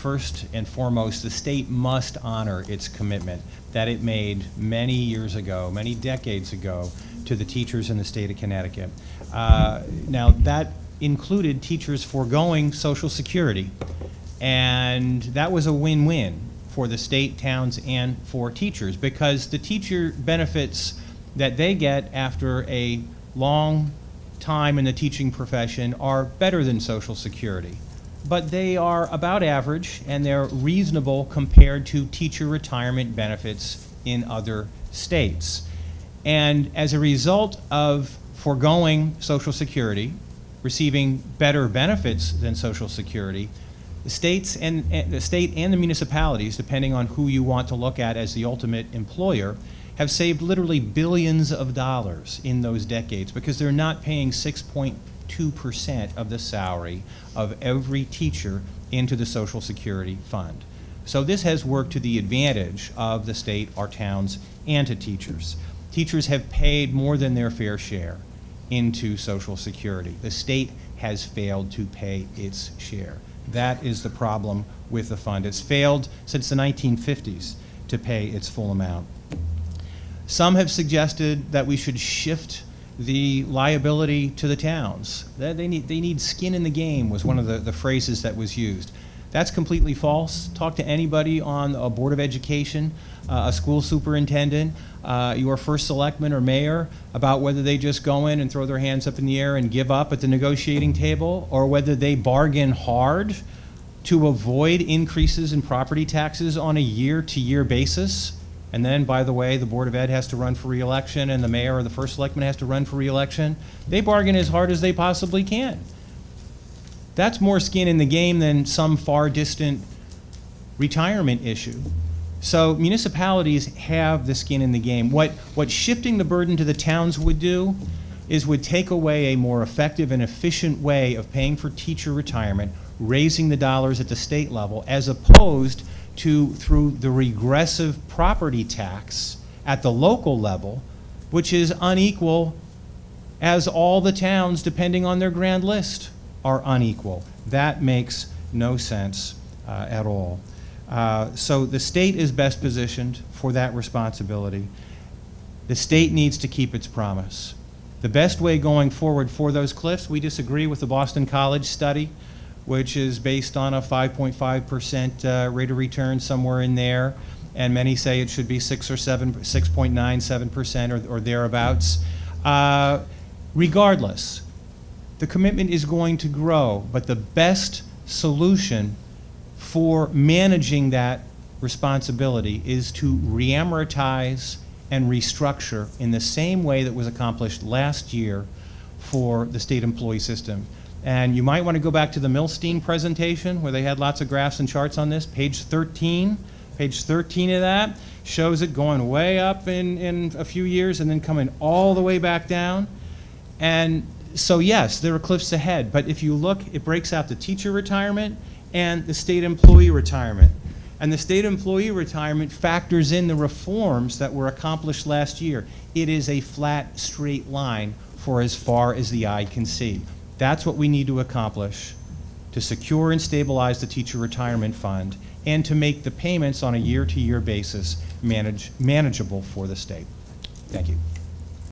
first and foremost, the state must honor its commitment that it made many years ago, many decades ago, to the teachers in the state of Connecticut. Now, that included teachers foregoing Social Security, and that was a win-win for the state, towns, and for teachers, because the teacher benefits that they get after a long time in the teaching profession are better than Social Security. But they are about average, and they're reasonable compared to teacher retirement benefits in other states. And as a result of foregoing Social Security, receiving better benefits than Social Security, the states and the state and the municipalities, depending on who you want to look at as the ultimate employer, have saved literally billions of dollars in those decades because they're not paying 6.2% of the salary of every teacher into the Social Security fund. So this has worked to the advantage of the state, our towns, and to teachers. Teachers have paid more than their fair share into Social Security. The state has failed to pay its share. That is the problem with the fund. It's failed since the 1950s to pay its full amount. Some have suggested that we should shift the liability to the towns. They need skin in the game was one of the phrases that was used. That's completely false. Talk to anybody on a board of education, a school superintendent, your first selectman or mayor about whether they just go in and throw their hands up in the air and give up at the negotiating table, or whether they bargain hard to avoid increases in property taxes on a year-to-year basis. And then, by the way, the Board of Ed has to run for re-election and the mayor or the first selectman has to run for re-election. They bargain as hard as they possibly can. That's more skin in the game than some far distant retirement issue. So municipalities have the skin in the game. What shifting the burden to the towns would do is would take away a more effective and efficient way of paying for teacher retirement, raising the dollars at the state level, as opposed to through the regressive property tax at the local level, which is unequal as all the towns, depending on their grand list, are unequal. That makes no sense at all. So the state is best positioned for that responsibility. The state needs to keep its promise. The best way going forward for those cliffs, we disagree with the Boston College study, which is based on a 5.5% rate of return, somewhere in there, and many say it should be 6.97% or thereabouts. Regardless, the commitment is going to grow, but the best solution for managing that responsibility is to re-amortize and restructure in the same way that was accomplished last year for the state employee system. And you might want to go back to the Milstein presentation where they had lots of graphs and charts on this. Page 13 of that shows it going way up in a few years and then coming all the way back down. And so yes, there are cliffs ahead, but if you look, it breaks out the teacher retirement and the state employee retirement. And the state employee retirement factors in the reforms that were accomplished last year. It is a flat, straight line for as far as the eye can see. That's what we need to accomplish to secure and stabilize the teacher retirement fund and to make the payments on a year-to-year basis manageable for the state. Thank you.